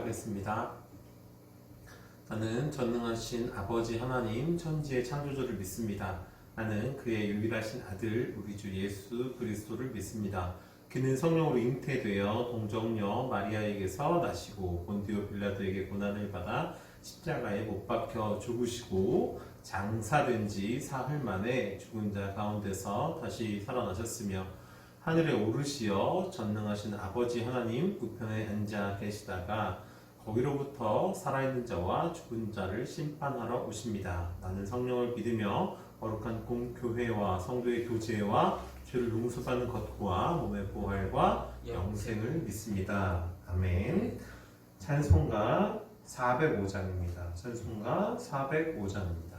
기도하겠습니다. 나는 전능하신 아버지 하나님 천지의 창조주를 믿습니다. 나는 그의 유일하신 아들 우리 주 예수 그리스도를 믿습니다. 그는 성령으로 잉태되어 동정녀 마리아에게서 나시고 본디오 빌라도에게 고난을 받아 십자가에 못 박혀 죽으시고 장사된 지 사흘 만에 죽은 자 가운데서 다시 살아나셨으며 하늘에 오르시어 전능하신 아버지 하나님 우편에 앉아 계시다가 거기로부터 살아있는 자와 죽은 자를 심판하러 오십니다. 나는 성령을 믿으며 거룩한 공교회와 성도의 교제와 죄를 용서받는 것과 몸의 부활과 영생을 믿습니다. 아멘. 찬송가 405장입니다. 찬송가 405장입니다.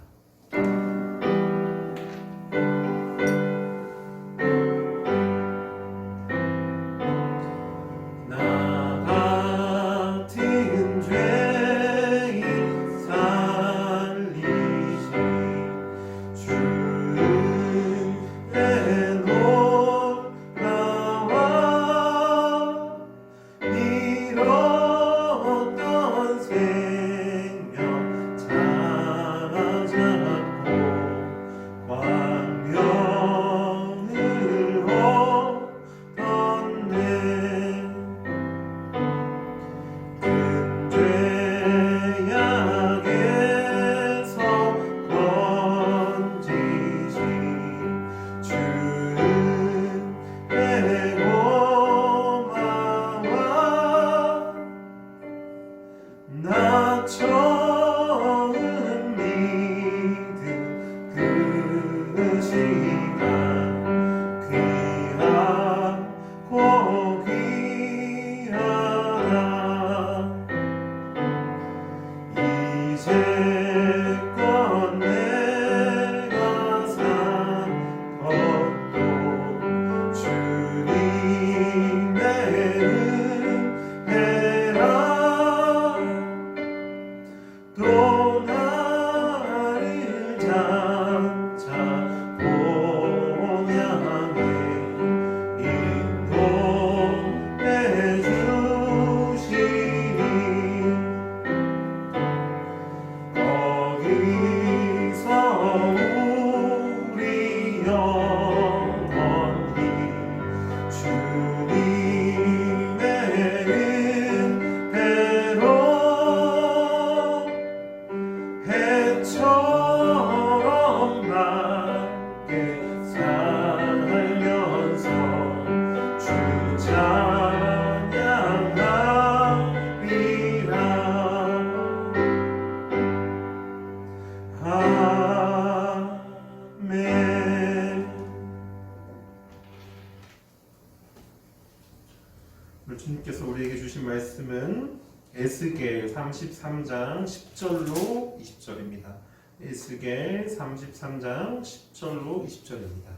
주님께서 우리에게 주신 말씀은 에스겔 33장 10절로 20절입니다. 에스겔 33장 10절로 20절입니다.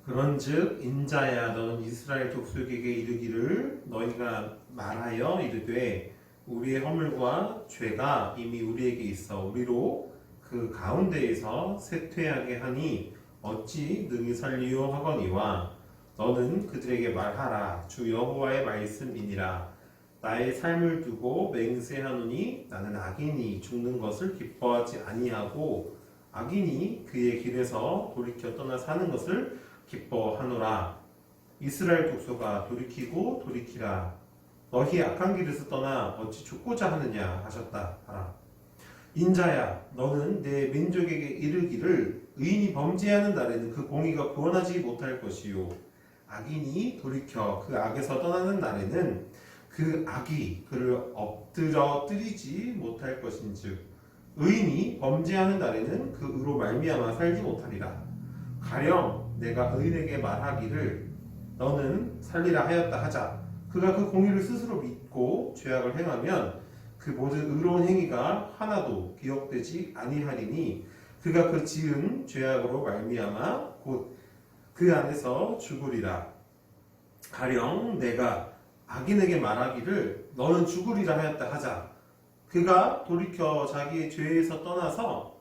그런즉 인자야 너는 이스라엘 족속에게 이르기를 너희가 말하여 이르되 우리의 허물과 죄가 이미 우리에게 있어 우리로 그 가운데에서 쇠퇴하게 하니 어찌 능히 살리요 하거니와 너는 그들에게 말하라 주 여호와의 말씀이니라 나의 삶을 두고 맹세하노니 나는 악인이 죽는 것을 기뻐하지 아니하고 악인이 그의 길에서 돌이켜 떠나 사는 것을 기뻐하노라. 이스라엘 족속아 돌이키고 돌이키라 너희 악한 길에서 떠나 어찌 죽고자 하느냐 하셨다 하라. 인자야 너는 내 민족에게 이르기를 의인이 범죄하는 날에는 그 공의가 구원하지 못할 것이요 악인이 돌이켜 그 악에서 떠나는 날에는 그 악이 그를 엎드러뜨리지 못할 것인즉 의인이 범죄하는 날에는 그 의로 말미암아 살지 못하리라. 가령 내가 의인에게 말하기를 너는 살리라 하였다 하자 그가 그 공의를 스스로 믿고 죄악을 행하면 그 모든 의로운 행위가 하나도 기억되지 아니하리니 그가 그 지은 죄악으로 말미암아 곧 그 안에서 죽으리라. 가령 내가 악인에게 말하기를 너는 죽으리라 하였다 하자 그가 돌이켜 자기의 죄에서 떠나서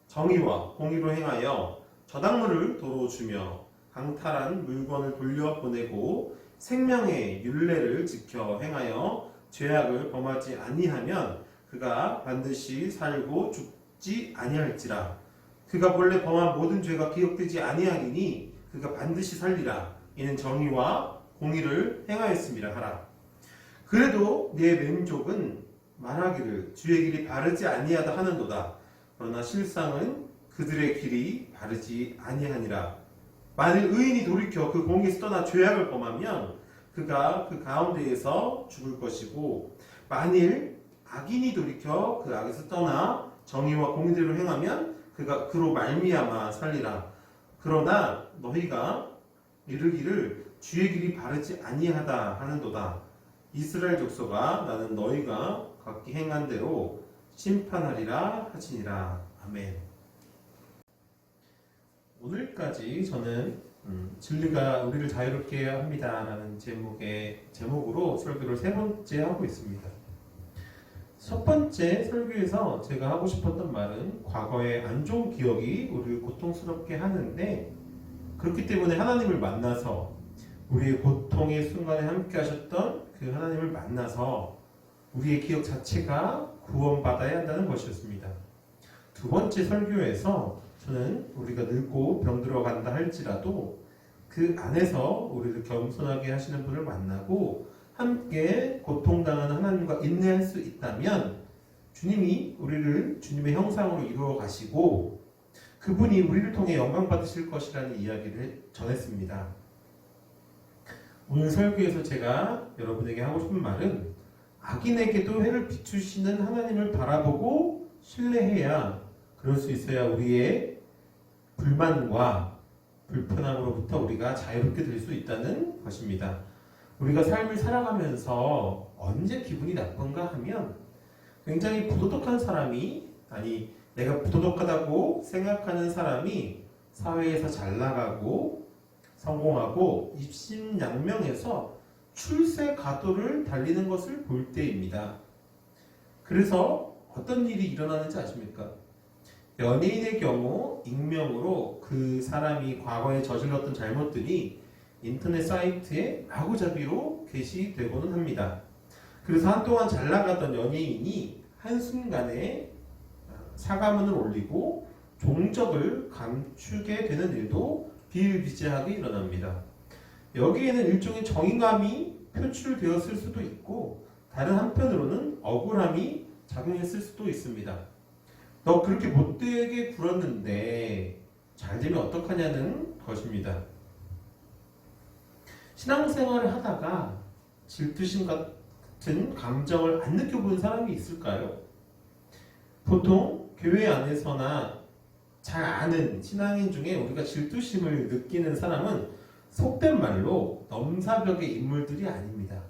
정의와 공의로 행하여 저당물을 도로 주며 강탈한 물건을 돌려보내고 생명의 율례를 지켜 행하여 죄악을 범하지 아니하면 그가 반드시 살고 죽지 아니할지라. 그가 본래 범한 모든 죄가 기억되지 아니하리니 그가 반드시 살리라. 이는 정의와 공의를 행하였음이라 하라. 그래도 내 민족은 말하기를 주의 길이 바르지 아니하다 하는도다. 그러나 실상은 그들의 길이 바르지 아니하니라. 만일 의인이 돌이켜 그 공에서 떠나 죄악을 범하면 그가 그 가운데에서 죽을 것이고, 만일 악인이 돌이켜 그 악에서 떠나 정의와 공의대로 행하면 그가 그로 말미암아 살리라. 그러나 너희가 이르기를 주의 길이 바르지 아니하다 하는도다. 이스라엘 족속아, 나는 너희가 각기 행한 대로 심판하리라 하시니라. 아멘. 오늘까지 저는 진리가 우리를 자유롭게 합니다 라는 제목으로 설교를 세 번째 하고 있습니다. 첫 번째 설교에서 제가 하고 싶었던 말은 과거의 안 좋은 기억이 우리를 고통스럽게 하는데, 그렇기 때문에 하나님을 만나서 우리의 고통의 순간에 함께 하셨던 그 하나님을 만나서 우리의 기억 자체가 구원받아야 한다는 것이었습니다. 두 번째 설교에서 저는 우리가 늙고 병들어간다 할지라도 그 안에서 우리를 겸손하게 하시는 분을 만나고 함께 고통당하는 하나님과 인내할 수 있다면 주님이 우리를 주님의 형상으로 이루어 가시고 그분이 우리를 통해 영광 받으실 것이라는 이야기를 전했습니다. 오늘 설교에서 제가 여러분에게 하고 싶은 말은, 악인에게도 해를 비추시는 하나님을 바라보고 신뢰해야, 그럴 수 있어야 우리의 불만과 불편함으로부터 우리가 자유롭게 될 수 있다는 것입니다. 우리가 삶을 살아가면서 언제 기분이 나쁜가 하면 굉장히 부도덕한 사람이, 아니 내가 부도덕하다고 생각하는 사람이 사회에서 잘 나가고 성공하고 입신양명해서 출세 가도를 달리는 것을 볼 때입니다. 그래서 어떤 일이 일어나는지 아십니까? 연예인의 경우 익명으로 그 사람이 과거에 저질렀던 잘못들이 인터넷 사이트에 마구잡이로 게시되고는 합니다. 그래서 한동안 잘 나가던 연예인이 한순간에 사과문을 올리고 종적을 감추게 되는 일도 비일비재하게 일어납니다. 여기에는 일종의 정의감이 표출되었을 수도 있고, 다른 한편으로는 억울함이 작용했을 수도 있습니다. 너 그렇게 못되게 굴었는데 잘 되면 어떡하냐는 것입니다. 신앙생활을 하다가 질투심 같은 감정을 안 느껴본 사람이 있을까요? 보통 교회 안에서나 잘 아는 신앙인 중에 우리가 질투심을 느끼는 사람은 속된 말로 넘사벽의 인물들이 아닙니다.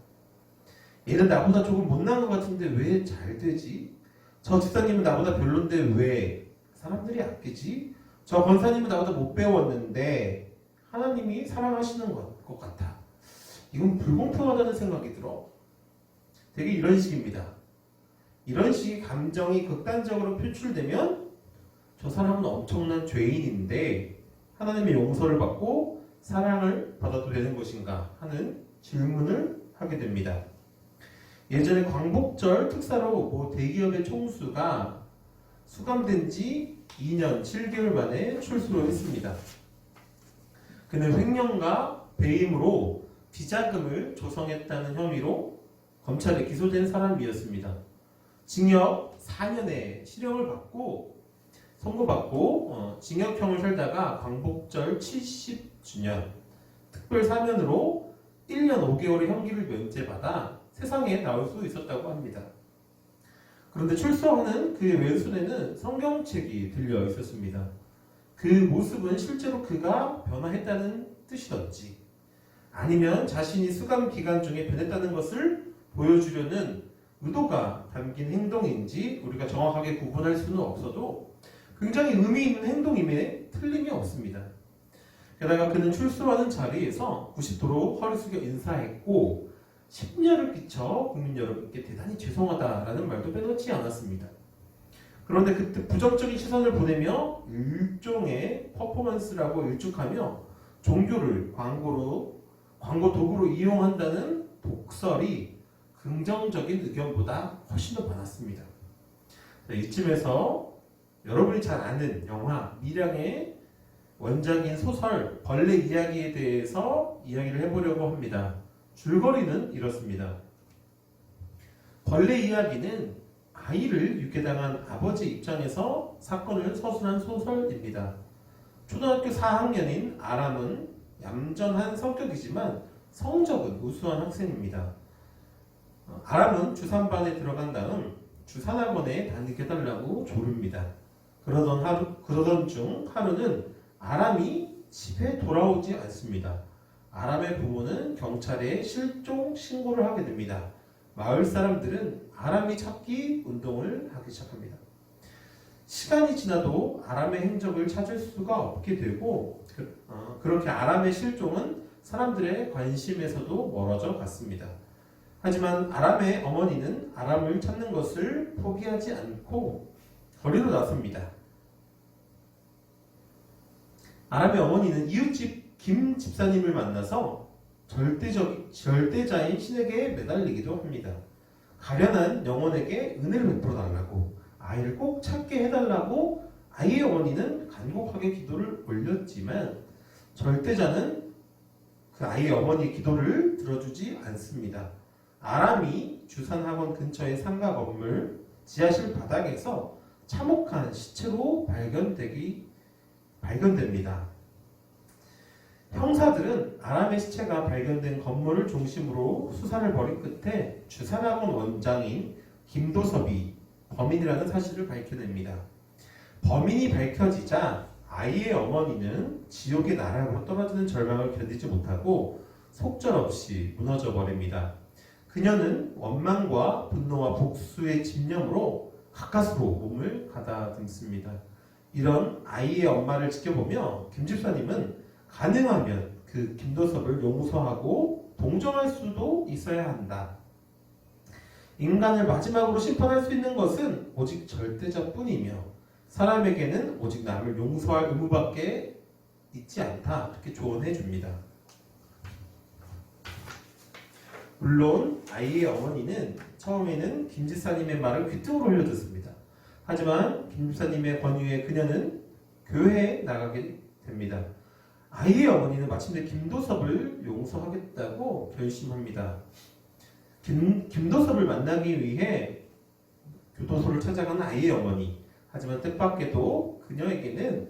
얘는 나보다 조금 못난 것 같은데 왜 잘 되지? 저 집사님은 나보다 별론데 왜 사람들이 아끼지? 저 권사님은 나보다 못 배웠는데 하나님이 사랑하시는 것 같아. 이건 불공평하다는 생각이 들어. 되게 이런 식입니다. 이런 식의 감정이 극단적으로 표출되면 저 사람은 엄청난 죄인인데 하나님의 용서를 받고 사랑을 받아도 되는 것인가 하는 질문을 하게 됩니다. 예전에 광복절 특사로 모 대기업의 총수가 수감된 지 2년 7개월 만에 출소를 했습니다. 그는 횡령과 배임으로 비자금을 조성했다는 혐의로 검찰에 기소된 사람이었습니다. 징역 4년의 실형을 받고 선고받고 징역형을 살다가 광복절 70주년 특별 사면으로 1년 5개월의 형기를 면제받아 세상에 나올 수 있었다고 합니다. 그런데 출소하는 그의 왼손에는 성경책이 들려 있었습니다. 그 모습은 실제로 그가 변화했다는 뜻이던지 아니면 자신이 수감 기간 중에 변했다는 것을 보여주려는 의도가 담긴 행동인지 우리가 정확하게 구분할 수는 없어도 굉장히 의미 있는 행동임에 틀림이 없습니다. 게다가 그는 출소하는 자리에서 90도로 허리 숙여 인사했고 심려를 끼쳐 국민 여러분께 대단히 죄송하다라는 말도 빼놓지 않았습니다. 그런데 그때 부정적인 시선을 보내며 일종의 퍼포먼스라고 일축하며 종교를 광고 도구로 이용한다는 독설이 긍정적인 의견보다 훨씬 더 많았습니다. 자, 이쯤에서 여러분이 잘 아는 영화 미량의 원작인 소설 벌레 이야기에 대해서 이야기를 해보려고 합니다. 줄거리는 이렇습니다. 벌레 이야기는 아이를 유괴당한 아버지 입장에서 사건을 서술한 소설입니다. 초등학교 4학년인 아람은 얌전한 성격이지만 성적은 우수한 학생입니다. 아람은 주3반에 들어간 다음 주산학원에 다니게 해달라고 조릅니다. 그러던 중 하루는 아람이 집에 돌아오지 않습니다. 아람의 부모는 경찰에 실종 신고를 하게 됩니다. 마을 사람들은 아람이 찾기 운동을 하기 시작합니다. 시간이 지나도 아람의 행적을 찾을 수가 없게 되고 그렇게 아람의 실종은 사람들의 관심에서도 멀어져 갔습니다. 하지만 아람의 어머니는 아람을 찾는 것을 포기하지 않고 거리로 나섭니다. 아람의 어머니는 이웃집 김 집사님을 만나서 절대자인 신에게 매달리기도 합니다. 가련한 영혼에게 은혜를 베풀어 달라고, 아이를 꼭 찾게 해달라고 아이의 어머니는 간곡하게 기도를 올렸지만 절대자는 그 아이의 어머니의 기도를 들어주지 않습니다. 아람이 주산학원 근처의 상가 건물 지하실 바닥에서 참혹한 시체로 발견됩니다. 형사들은 아람의 시체가 발견된 건물을 중심으로 수사를 벌인 끝에 주산학원 원장인 김도섭이 범인이라는 사실을 밝혀냅니다. 범인이 밝혀지자 아이의 어머니는 지옥의 나락으로 떨어지는 절망을 견디지 못하고 속절없이 무너져 버립니다. 그녀는 원망과 분노와 복수의 집념으로 가까스로 몸을 가다듬습니다. 이런 아이의 엄마를 지켜보며 김 집사님은 가능하면 그 김도섭을 용서하고 동정할 수도 있어야 한다. 인간을 마지막으로 심판할 수 있는 것은 오직 절대자뿐이며 사람에게는 오직 남을 용서할 의무밖에 있지 않다. 이렇게 조언해 줍니다. 물론 아이의 어머니는 처음에는 김 집사님의 말을 귀등으로 흘려듣습니다. 하지만 김 집사님의 권유에 그녀는 교회에 나가게 됩니다. 아이의 어머니는 마침내 김도섭을 용서하겠다고 결심합니다. 김도섭을 만나기 위해 교도소를 찾아가는 아이의 어머니. 하지만 뜻밖에도 그녀에게는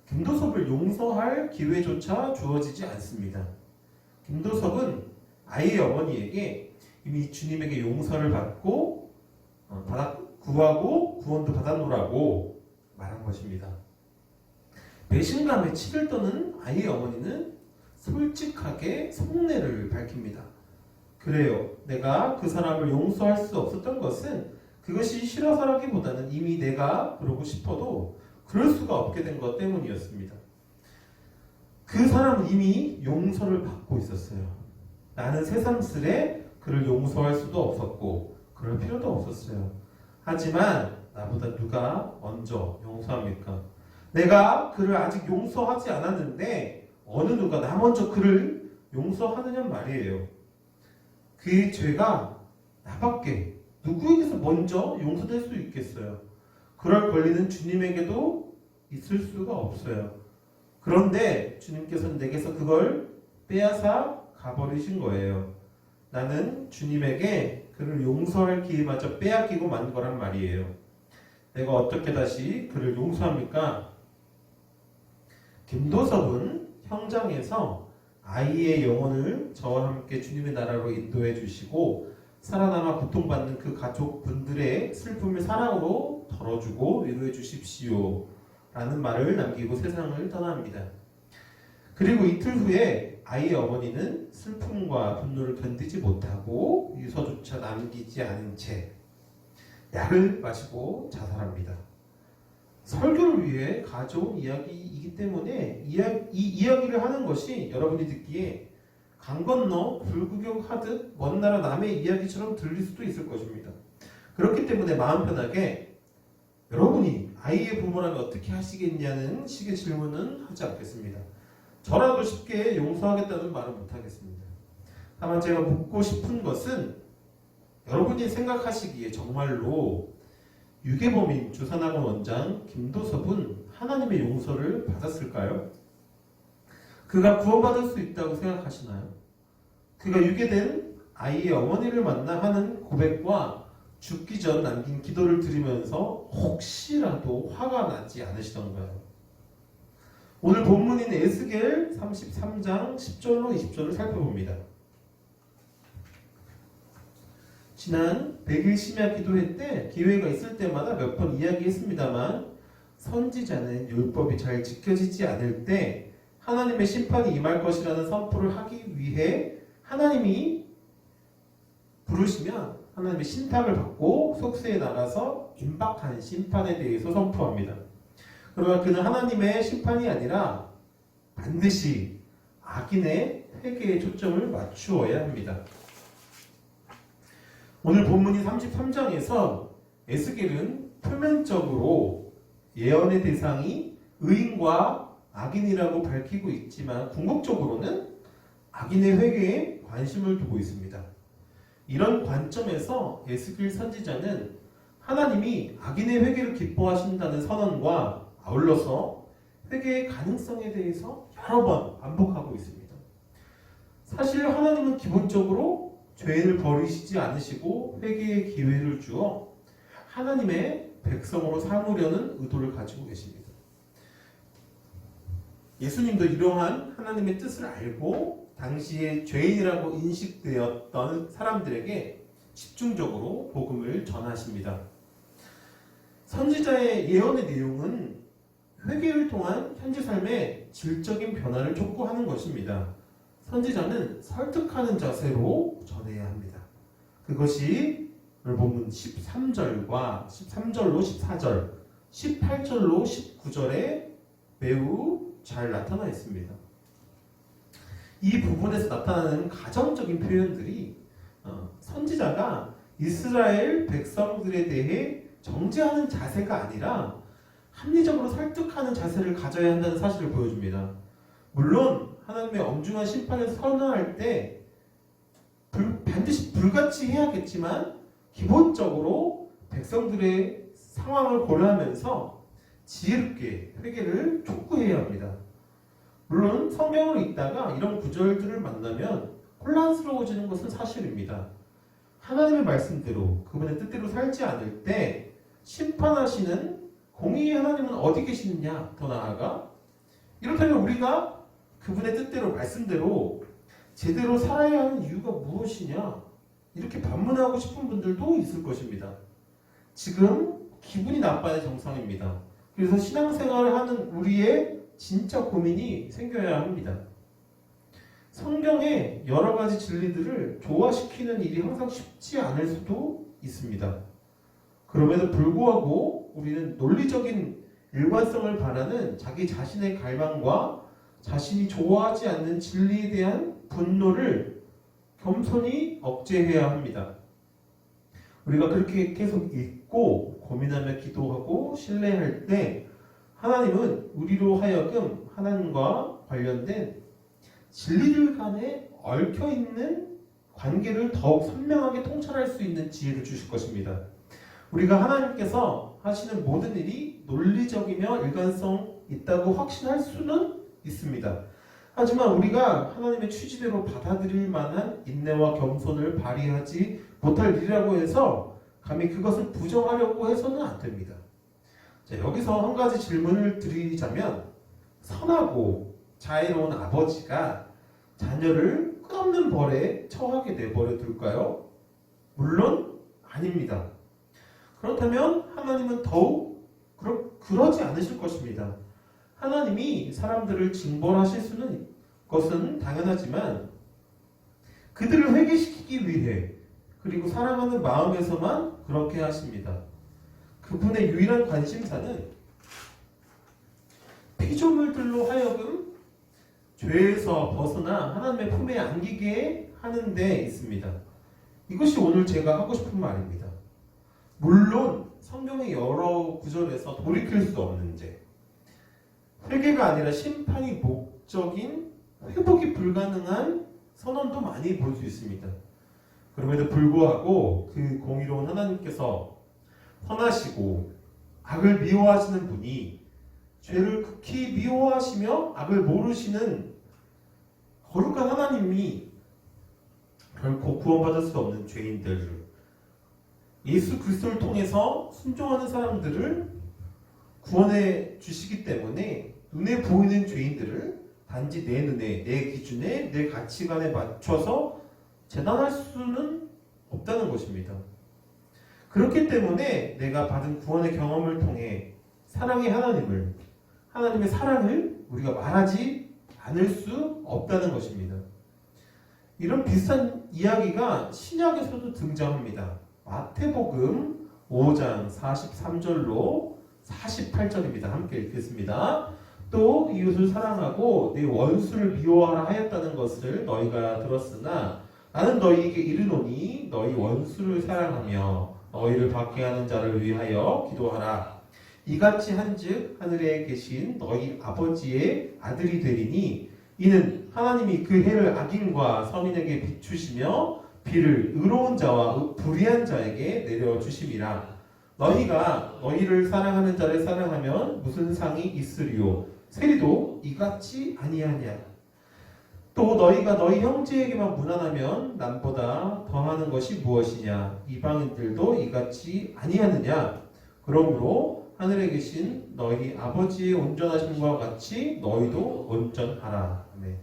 김도섭을 용서할 기회조차 주어지지 않습니다. 김도섭은 아이의 어머니에게 이미 주님에게 용서를 받고 구하고 구원도 받아놓으라고 말한 것입니다. 배신감에 치를 떠는 아이의 어머니는 솔직하게 속내를 밝힙니다. 그래요. 내가 그 사람을 용서할 수 없었던 것은 그것이 싫어서라기보다는 이미 내가 그러고 싶어도 그럴 수가 없게 된 것 때문이었습니다. 그 사람은 이미 용서를 받고 있었어요. 나는 새삼스레 그를 용서할 수도 없었고 그럴 필요도 없었어요. 하지만 나보다 누가 먼저 용서합니까? 내가 그를 아직 용서하지 않았는데 어느 누가 나 먼저 그를 용서하느냐 말이에요. 그의 죄가 나밖에 누구에게서 먼저 용서될 수 있겠어요? 그럴 권리는 주님에게도 있을 수가 없어요. 그런데 주님께서는 내게서 그걸 빼앗아 가버리신 거예요. 나는 주님에게 그를 용서할 기회마저 빼앗기고 만 거란 말이에요. 내가 어떻게 다시 그를 용서합니까? 김도섭은 현장에서 아이의 영혼을 저와 함께 주님의 나라로 인도해 주시고 살아남아 고통받는 그 가족분들의 슬픔을 사랑으로 덜어주고 위로해 주십시오 라는 말을 남기고 세상을 떠납니다. 그리고 이틀 후에 아이의 어머니는 슬픔과 분노를 견디지 못하고 유서조차 남기지 않은 채 약을 마시고 자살합니다. 설교를 위해 가져온 이야기이기 때문에 이 이야기를 하는 것이 여러분이 듣기에 강 건너 불구경하듯 먼 나라 남의 이야기처럼 들릴 수도 있을 것입니다. 그렇기 때문에 마음 편하게 여러분이 아이의 부모라면 어떻게 하시겠냐는 식의 질문은 하지 않겠습니다. 저라도 쉽게 용서하겠다는 말은 못하겠습니다. 다만 제가 묻고 싶은 것은 여러분이 생각하시기에 정말로 유괴범인 주산학원 원장 김도섭은 하나님의 용서를 받았을까요? 그가 구원받을 수 있다고 생각하시나요? 그가 유괴된 아이의 어머니를 만나 하는 고백과 죽기 전 남긴 기도를 들으면서 혹시라도 화가 나지 않으시던가요? 오늘 본문인 에스겔 33장 10절로 20절을 살펴봅니다. 지난 100일 심야 기도회 때 기회가 있을 때마다 몇 번 이야기했습니다만 선지자는 율법이 잘 지켜지지 않을 때 하나님의 심판이 임할 것이라는 선포를 하기 위해 하나님이 부르시면 하나님의 신탁을 받고 속세에 나가서 임박한 심판에 대해서 선포합니다. 그러나 그는 하나님의 심판이 아니라 반드시 악인의 회개에 초점을 맞추어야 합니다. 오늘 본문인 33장에서 에스겔은 표면적으로 예언의 대상이 의인과 악인이라고 밝히고 있지만 궁극적으로는 악인의 회개에 관심을 두고 있습니다. 이런 관점에서 에스겔 선지자는 하나님이 악인의 회개를 기뻐하신다는 선언과 아울러서 회개의 가능성에 대해서 여러 번 반복하고 있습니다. 사실 하나님은 기본적으로 죄인을 버리시지 않으시고 회개의 기회를 주어 하나님의 백성으로 삼으려는 의도를 가지고 계십니다. 예수님도 이러한 하나님의 뜻을 알고 당시에 죄인이라고 인식되었던 사람들에게 집중적으로 복음을 전하십니다. 선지자의 예언의 내용은 회개를 통한 현재 삶의 질적인 변화를 촉구하는 것입니다. 선지자는 설득하는 자세로 전해야 합니다. 그것이 오늘 본문 13절과 13절로 14절, 18절로 19절에 매우 잘 나타나 있습니다. 이 부분에서 나타나는 가정적인 표현들이 선지자가 이스라엘 백성들에 대해 정죄하는 자세가 아니라 합리적으로 설득하는 자세를 가져야 한다는 사실을 보여줍니다. 물론 하나님의 엄중한 심판을 선언할 때 반드시 불같이 해야겠지만 기본적으로 백성들의 상황을 고려하면서 지혜롭게 회개를 촉구해야 합니다. 물론 성경을 읽다가 이런 구절들을 만나면 혼란스러워지는 것은 사실입니다. 하나님의 말씀대로 그분의 뜻대로 살지 않을 때 심판하시는 공의의 하나님은 어디 계시느냐, 더 나아가 이렇다면 우리가 그분의 뜻대로 말씀대로 제대로 살아야 하는 이유가 무엇이냐 이렇게 반문하고 싶은 분들도 있을 것입니다. 지금 기분이 나빠야 정상입니다. 그래서 신앙생활을 하는 우리의 진짜 고민이 생겨야 합니다. 성경의 여러 가지 진리들을 조화시키는 일이 항상 쉽지 않을 수도 있습니다. 그럼에도 불구하고 우리는 논리적인 일관성을 바라는 자기 자신의 갈망과 자신이 좋아하지 않는 진리에 대한 분노를 겸손히 억제해야 합니다. 우리가 그렇게 계속 읽고 고민하며 기도하고 신뢰할 때 하나님은 우리로 하여금 하나님과 관련된 진리들 간에 얽혀있는 관계를 더욱 선명하게 통찰할 수 있는 지혜를 주실 것입니다. 우리가 하나님께서 하시는 모든 일이 논리적이며 일관성 있다고 확신할 수는 있습니다. 하지만 우리가 하나님의 취지대로 받아들일 만한 인내와 겸손을 발휘하지 못할 일이라고 해서 감히 그것을 부정하려고 해서는 안 됩니다. 자, 여기서 한 가지 질문을 드리자면 선하고 자애로운 아버지가 자녀를 끝없는 벌에 처하게 내버려 둘까요? 물론 아닙니다. 그렇다면 하나님은 더욱 그러지 않으실 것입니다. 하나님이 사람들을 징벌하실 수는 것은 당연하지만 그들을 회개시키기 위해 그리고 사랑하는 마음에서만 그렇게 하십니다. 그분의 유일한 관심사는 피조물들로 하여금 죄에서 벗어나 하나님의 품에 안기게 하는 데 있습니다. 이것이 오늘 제가 하고 싶은 말입니다. 물론 성경의 여러 구절에서 돌이킬 수 없는 죄, 회개가 아니라 심판이 목적인 회복이 불가능한 선언도 많이 볼 수 있습니다. 그럼에도 불구하고 그 공의로운 하나님께서 선하시고 악을 미워하시는 분이 죄를 극히 미워하시며 악을 모르시는 거룩한 하나님이 결코 구원받을 수 없는 죄인들을 예수 그리스도를 통해서 순종하는 사람들을 구원해 주시기 때문에 눈에 보이는 죄인들을 단지 내 눈에, 내 기준에, 내 가치관에 맞춰서 재단할 수는 없다는 것입니다. 그렇기 때문에 내가 받은 구원의 경험을 통해 사랑의 하나님을, 하나님의 사랑을 우리가 말하지 않을 수 없다는 것입니다. 이런 비슷한 이야기가 신약에서도 등장합니다. 마태복음 5장 43절로 48절입니다. 함께 읽겠습니다. 또 이웃을 사랑하고 네 원수를 미워하라 하였다는 것을 너희가 들었으나 나는 너희에게 이르노니 너희 원수를 사랑하며 너희를 박해하는 자를 위하여 기도하라. 이같이 한즉 하늘에 계신 너희 아버지의 아들이 되리니 이는 하나님이 그 해를 악인과 선인에게 비추시며 비를 의로운 자와 불의한 자에게 내려주심이라. 너희가 너희를 사랑하는 자를 사랑하면 무슨 상이 있으리요? 세리도 이같이 아니하냐? 또 너희가 너희 형제에게만 무난하면 남보다 더하는 것이 무엇이냐? 이방인들도 이같이 아니하느냐? 그러므로 하늘에 계신 너희 아버지의 온전하심과 같이 너희도 온전하라. 네.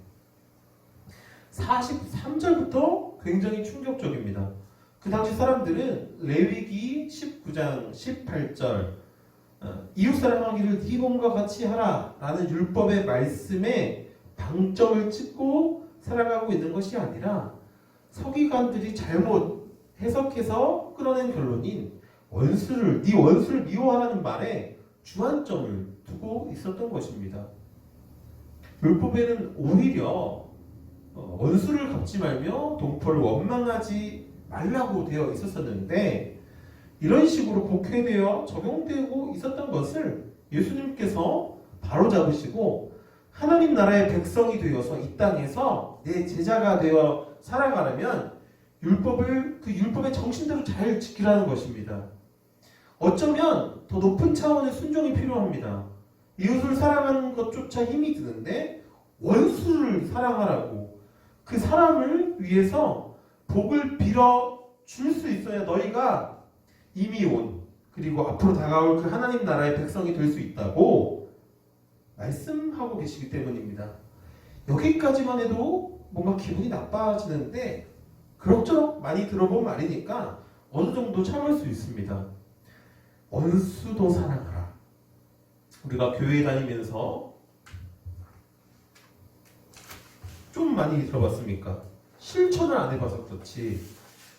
43절부터 굉장히 충격적입니다. 그 당시 사람들은 레위기 19장 18절 이웃 사랑하기를 네 몸과 같이 하라 라는 율법의 말씀에 방점을 찍고 살아가고 있는 것이 아니라 서기관들이 잘못 해석해서 끌어낸 결론인 네 원수를 미워하라는 말에 주안점을 두고 있었던 것입니다. 율법에는 오히려 원수를 갚지 말며 동포를 원망하지 말라고 되어 있었었는데 이런 식으로 곡해되어 적용되고 있었던 것을 예수님께서 바로잡으시고 하나님 나라의 백성이 되어서 이 땅에서 내 제자가 되어 살아가려면 그 율법의 정신대로 잘 지키라는 것입니다. 어쩌면 더 높은 차원의 순종이 필요합니다. 이웃을 사랑하는 것조차 힘이 드는데 원수를 사랑하라고 그 사람을 위해서 복을 빌어 줄 수 있어야 너희가 이미 온 그리고 앞으로 다가올 그 하나님 나라의 백성이 될 수 있다고 말씀하고 계시기 때문입니다. 여기까지만 해도 뭔가 기분이 나빠지는데 그럭저럭 많이 들어본 말이니까 어느 정도 참을 수 있습니다. 원수도 사랑하라. 우리가 교회 다니면서 좀 많이 들어봤습니까? 실천을 안 해봐서 그렇지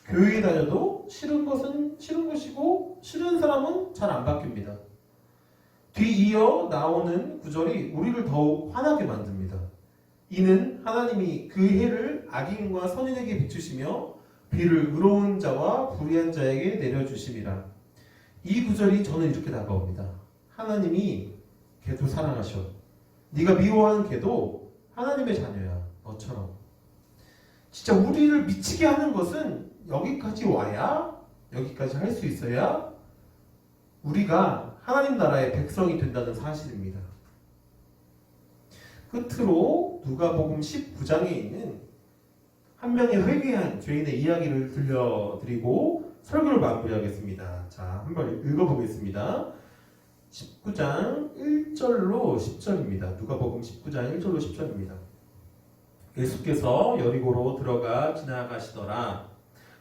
교회에 다녀도 싫은 것은 싫은 것이고 싫은 사람은 잘 안 바뀝니다. 뒤이어 나오는 구절이 우리를 더욱 화나게 만듭니다. 이는 하나님이 그 해를 악인과 선인에게 비추시며 비를 의로운 자와 불의한 자에게 내려주심이라. 이 구절이 저는 이렇게 다가옵니다. 하나님이 걔도 사랑하셔. 네가 미워하는 걔도 하나님의 자녀야. 너처럼. 진짜 우리를 미치게 하는 것은 여기까지 와야 여기까지 할 수 있어야 우리가 하나님 나라의 백성이 된다는 사실입니다. 끝으로 누가복음 19장에 있는 한 명의 회개한 죄인의 이야기를 들려드리고 설교를 마무리하겠습니다. 자, 한번 읽어보겠습니다. 19장 1절로 10절입니다. 누가복음 19장 1절로 10절입니다. 예수께서 여리고로 들어가 지나가시더라.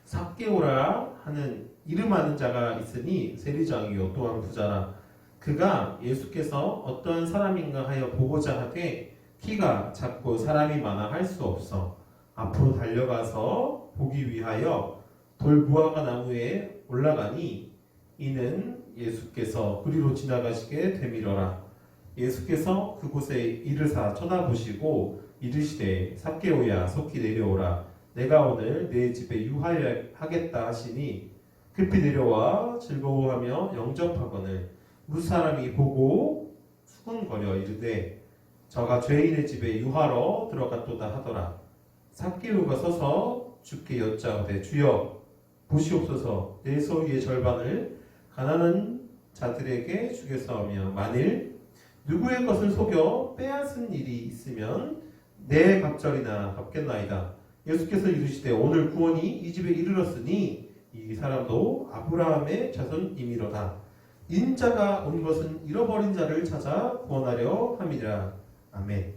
삭개오라 하는 이름 아는 자가 있으니 세리장이요 또한 부자라. 그가 예수께서 어떠한 사람인가 하여 보고자 하되 키가 작고 사람이 많아 할 수 없어 앞으로 달려가서 보기 위하여 돌무화과 나무에 올라가니 이는 예수께서 그리로 지나가시게 되밀어라. 예수께서 그곳에 이르사 쳐다보시고 이르시되 삭개오야 속히 내려오라. 내가 오늘 내 집에 유하여하겠다 하시니 급히 내려와 즐거워하며 영접하거늘 무사람이 보고 수군거려 이르되 저가 죄인의 집에 유하러 들어갔도다 하더라. 삭개오가 서서 주께 여짜오되 주여 보시옵소서 내 소유의 절반을 가난한 자들에게 주겠사오며 만일 누구의 것을 속여 빼앗은 일이 있으면 내 갑절이나 갚겠나이다. 예수께서 이르시되 오늘 구원이 이 집에 이르렀으니 이 사람도 아브라함의 자손이미로다. 인자가 온 것은 잃어버린 자를 찾아 구원하려 함이니라. 아멘.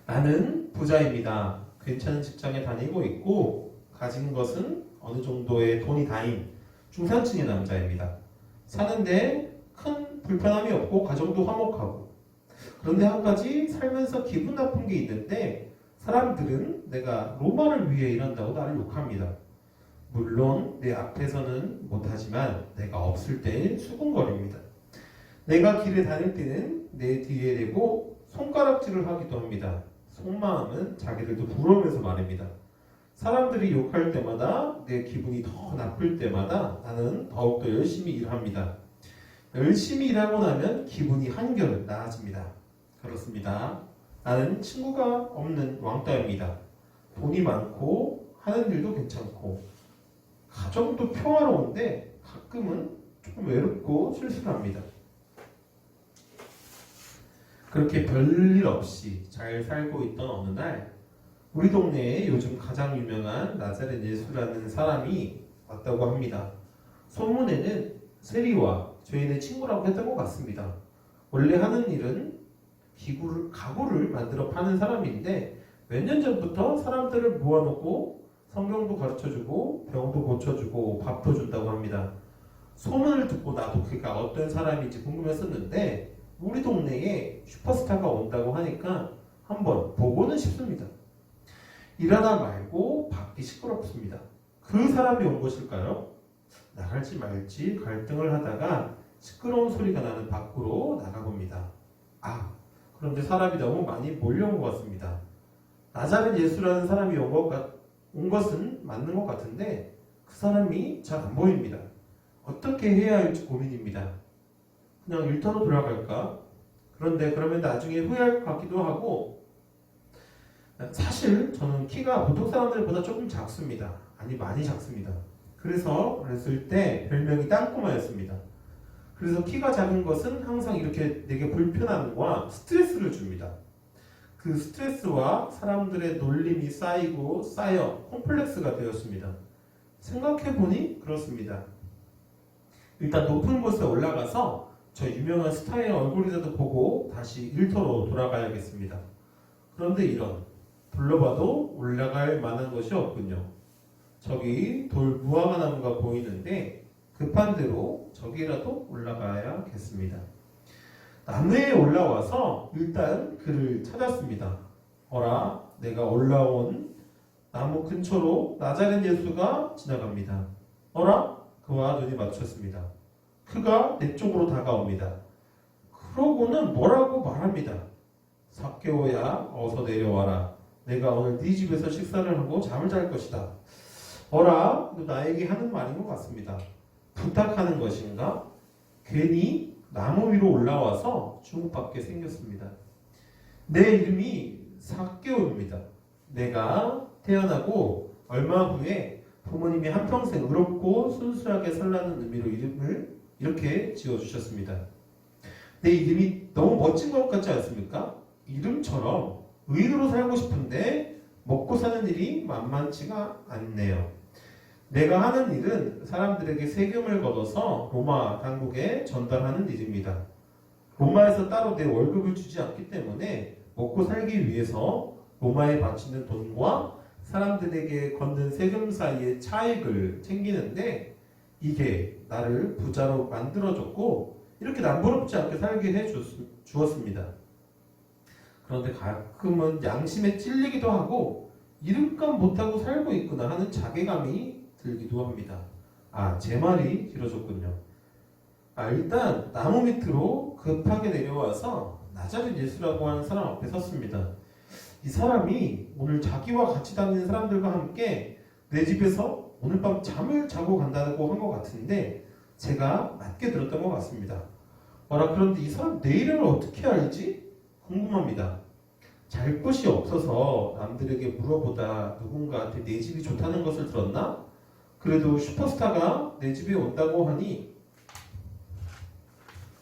나는 부자입니다. 괜찮은 직장에 다니고 있고 가진 것은 어느 정도의 돈이 다인 중산층의 남자입니다. 사는데 큰 불편함이 없고 가정도 화목하고, 그런데 한 가지 살면서 기분 나쁜 게 있는데 사람들은 내가 로마를 위해 일한다고 나를 욕합니다. 물론 내 앞에서는 못하지만 내가 없을 때 수군거립니다. 내가 길에 다닐 때는 내 뒤에 대고 손가락질을 하기도 합니다. 속마음은 자기들도 부러우면서 말입니다. 사람들이 욕할 때마다 내 기분이 더 나쁠 때마다 나는 더욱더 열심히 일합니다. 열심히 일하고 나면 기분이 한결 나아집니다. 그렇습니다. 나는 친구가 없는 왕따입니다. 돈이 많고 하는 일도 괜찮고 가정도 평화로운데 가끔은 조금 외롭고 쓸쓸합니다. 그렇게 별일 없이 잘 살고 있던 어느 날 우리 동네에 요즘 가장 유명한 나자렛 예수라는 사람이 왔다고 합니다. 소문에는 세리와 죄인의 친구라고 했던 것 같습니다. 원래 하는 일은 가구를 만들어 파는 사람인데 몇 년 전부터 사람들을 모아놓고 성경도 가르쳐주고 병도 고쳐주고 밥도 준다고 합니다. 소문을 듣고 나도 그가 어떤 사람인지 궁금했었는데 우리 동네에 슈퍼스타가 온다고 하니까 한번 보고는 싶습니다. 일하다 말고 밖이 시끄럽습니다. 그 사람이 온 것일까요? 나갈지 말지 갈등을 하다가 시끄러운 소리가 나는 밖으로 나가봅니다. 그런데 사람이 너무 많이 몰려온 것 같습니다. 나자렛 예수라는 사람이 온 것은 맞는 것 같은데 그 사람이 잘 안 보입니다. 어떻게 해야 할지 고민입니다. 그냥 일터로 돌아갈까? 그런데 그러면 나중에 후회할 것 같기도 하고, 사실 저는 키가 보통 사람들보다 조금 작습니다. 아니 많이 작습니다. 그래서 어렸을 때 별명이 땅꼬마였습니다. 그래서 키가 작은 것은 항상 이렇게 내게 불편함과 스트레스를 줍니다. 그 스트레스와 사람들의 놀림이 쌓여 콤플렉스가 되었습니다. 생각해보니 그렇습니다. 일단 높은 곳에 올라가서 저 유명한 스타의 얼굴이라도 보고 다시 일터로 돌아가야겠습니다. 그런데 이런, 불러봐도 올라갈 만한 것이 없군요. 저기 돌 무화과 나무가 보이는데 급한 대로 저기라도 올라가야겠습니다. 나무에 올라와서 일단 그를 찾았습니다. 어라, 내가 올라온 나무 근처로 나자렛 예수가 지나갑니다. 어라, 그와 눈이 마주쳤습니다. 그가 내 쪽으로 다가옵니다. 그러고는 뭐라고 말합니다. 삭개오야, 어서 내려와라. 내가 오늘 네 집에서 식사를 하고 잠을 잘 것이다. 어라, 나에게 하는 말인 것 같습니다. 부탁하는 것인가? 괜히 나무 위로 올라와서 주목받게 생겼습니다. 내 이름이 삭개오입니다. 내가 태어나고 얼마 후에 부모님이 한평생 의롭고 순수하게 살라는 의미로 이름을 이렇게 지어주셨습니다. 내 이름이 너무 멋진 것 같지 않습니까? 이름처럼 의인으로 살고 싶은데 먹고 사는 일이 만만치가 않네요. 내가 하는 일은 사람들에게 세금을 걷어서 로마 당국에 전달하는 일입니다. 로마에서 따로 내 월급을 주지 않기 때문에 먹고 살기 위해서 로마에 바치는 돈과 사람들에게 걷는 세금 사이의 차익을 챙기는데 이게 나를 부자로 만들어줬고 이렇게 남부럽지 않게 살게 해주었습니다. 그런데 가끔은 양심에 찔리기도 하고 이름값 못하고 살고 있구나 하는 자괴감이 들기도 합니다. 제 말이 길어졌군요. 일단 나무 밑으로 급하게 내려와서 나자렛 예수라고 하는 사람 앞에 섰습니다. 이 사람이 오늘 자기와 같이 다니는 사람들과 함께 내 집에서 오늘 밤 잠을 자고 간다고 한 것 같은데 제가 맞게 들었던 것 같습니다. 그런데 이 사람 내 이름을 어떻게 알지? 궁금합니다. 잘 곳이 없어서 남들에게 물어보다 누군가한테 내 집이 좋다는 것을 들었나? 그래도 슈퍼스타가 내 집에 온다고 하니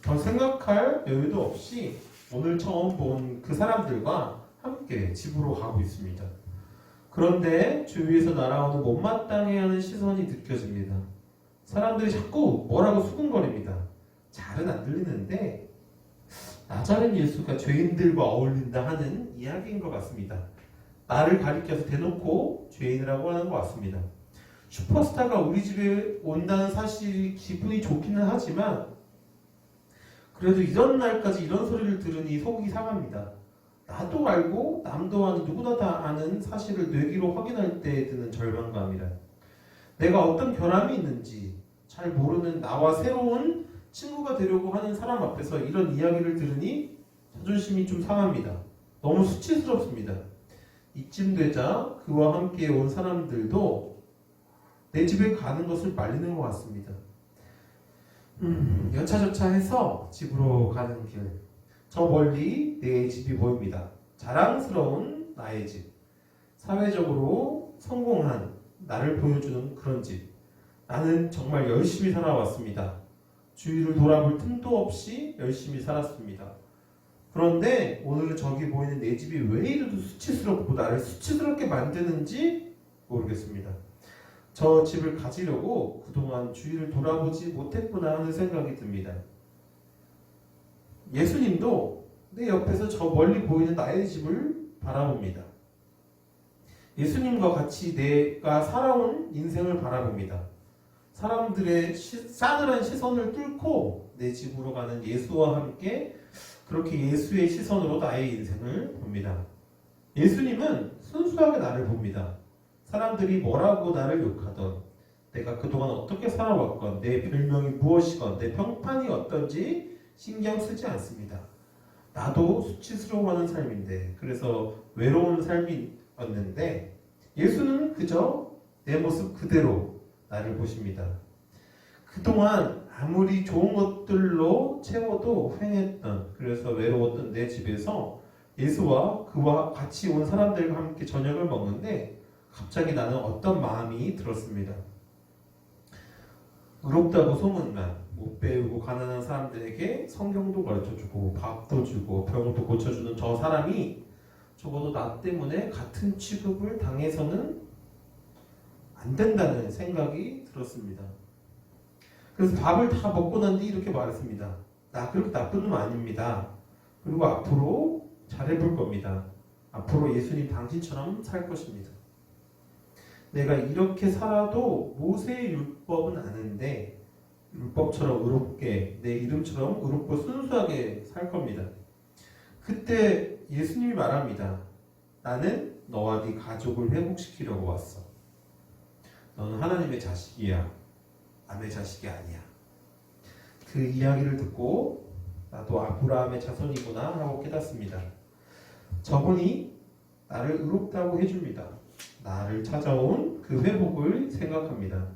더 생각할 여유도 없이 오늘 처음 본 그 사람들과 함께 집으로 가고 있습니다. 그런데 주위에서 날아오는 못마땅해하는 시선이 느껴집니다. 사람들이 자꾸 뭐라고 수근거립니다. 잘은 안 들리는데 나자렛 예수가 죄인들과 어울린다 하는 이야기인 것 같습니다. 나를 가리켜서 대놓고 죄인이라고 하는 것 같습니다. 슈퍼스타가 우리 집에 온다는 사실이 기분이 좋기는 하지만 그래도 이런 날까지 이런 소리를 들으니 속이 상합니다. 나도 알고 남도 아는 누구나 다 아는 사실을 뇌기로 확인할 때 드는 절망감이라. 내가 어떤 결함이 있는지 잘 모르는 나와 새로운 친구가 되려고 하는 사람 앞에서 이런 이야기를 들으니 자존심이 좀 상합니다. 너무 수치스럽습니다. 이쯤 되자 그와 함께 온 사람들도 내 집에 가는 것을 말리는 것 같습니다. 여차저차 해서 집으로 가는 길. 저 멀리 내 집이 보입니다. 자랑스러운 나의 집. 사회적으로 성공한 나를 보여주는 그런 집. 나는 정말 열심히 살아왔습니다. 주위를 돌아볼 틈도 없이 열심히 살았습니다. 그런데 오늘은 저기 보이는 내 집이 왜 이래도 수치스럽고 나를 수치스럽게 만드는지 모르겠습니다. 저 집을 가지려고 그동안 주위를 돌아보지 못했구나 하는 생각이 듭니다. 예수님도 내 옆에서 저 멀리 보이는 나의 집을 바라봅니다. 예수님과 같이 내가 살아온 인생을 바라봅니다. 사람들의 싸늘한 시선을 뚫고 내 집으로 가는 예수와 함께 그렇게 예수의 시선으로 나의 인생을 봅니다. 예수님은 순수하게 나를 봅니다. 사람들이 뭐라고 나를 욕하던, 내가 그동안 어떻게 살아왔건, 내 별명이 무엇이건, 내 평판이 어떤지 신경 쓰지 않습니다. 나도 수치스러워하는 삶인데, 그래서 외로운 삶이었는데 예수는 그저 내 모습 그대로 나를 보십니다. 그동안 아무리 좋은 것들로 채워도 횡했던, 그래서 외로웠던 내 집에서 예수와 그와 같이 온 사람들과 함께 저녁을 먹는데 갑자기 나는 어떤 마음이 들었습니다. 의롭다고 소문난, 못 배우고 가난한 사람들에게 성경도 가르쳐주고 밥도 주고 병도 고쳐주는 저 사람이 적어도 나 때문에 같은 취급을 당해서는 안 된다는 생각이 들었습니다. 그래서 밥을 다 먹고 난 뒤 이렇게 말했습니다. 나 그렇게 나쁜 놈 아닙니다. 그리고 앞으로 잘해볼 겁니다. 앞으로 예수님 당신처럼 살 것입니다. 내가 이렇게 살아도 모세의 율법은 아는데 율법처럼 의롭게, 내 이름처럼 의롭고 순수하게 살 겁니다. 그때 예수님이 말합니다. 나는 너와 네 가족을 회복시키려고 왔어. 너는 하나님의 자식이야. 남의 자식이 아니야. 그 이야기를 듣고 나도 아브라함의 자손이구나 하고 깨닫습니다. 저분이 나를 의롭다고 해줍니다. 나를 찾아온 그 회복을 생각합니다.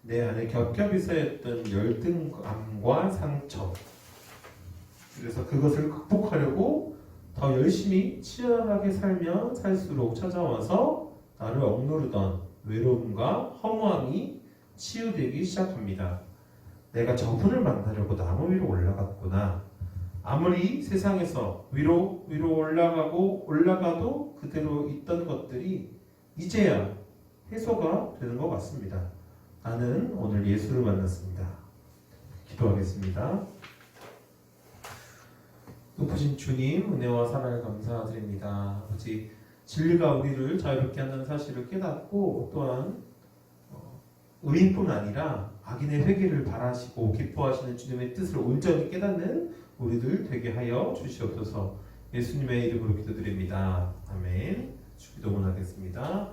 내 안에 겹겹이 쌓였던 열등감과 상처, 그래서 그것을 극복하려고 더 열심히 치열하게 살면 살수록 찾아와서 나를 억누르던 외로움과 허무함이 치유되기 시작합니다. 내가 저분을 만나려고 나무 위로 올라갔구나. 아무리 세상에서 위로 올라가도 그대로 있던 것들이 이제야 해소가 되는 것 같습니다. 나는 오늘 예수를 만났습니다. 기도하겠습니다. 높으신 주님, 은혜와 사랑을 감사드립니다. 아버지, 진리가 우리를 자유롭게 한다는 사실을 깨닫고 또한 의인뿐 아니라 악인의 회개를 바라시고 기뻐하시는 주님의 뜻을 온전히 깨닫는 우리들 되게 하여 주시옵소서. 예수님의 이름으로 기도드립니다. 아멘. 주기도문 하겠습니다.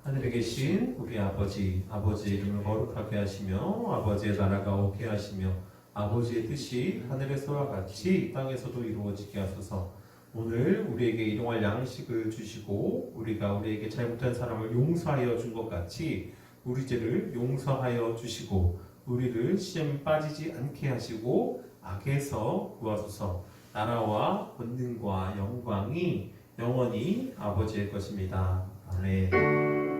하늘에 계신 우리 아버지, 아버지의 이름을 거룩하게 하시며 아버지의 나라가 오게 하시며 아버지의 뜻이 하늘에서와 같이 땅에서도 이루어지게 하소서. 오늘 우리에게 일용할 양식을 주시고 우리가 우리에게 잘못한 사람을 용서하여 준 것 같이 우리 죄를 용서하여 주시고 우리를 시험에 빠지지 않게 하시고 악에서 구하소서. 나라와 권능과 영광이 영원히 아버지의 것입니다. 아멘.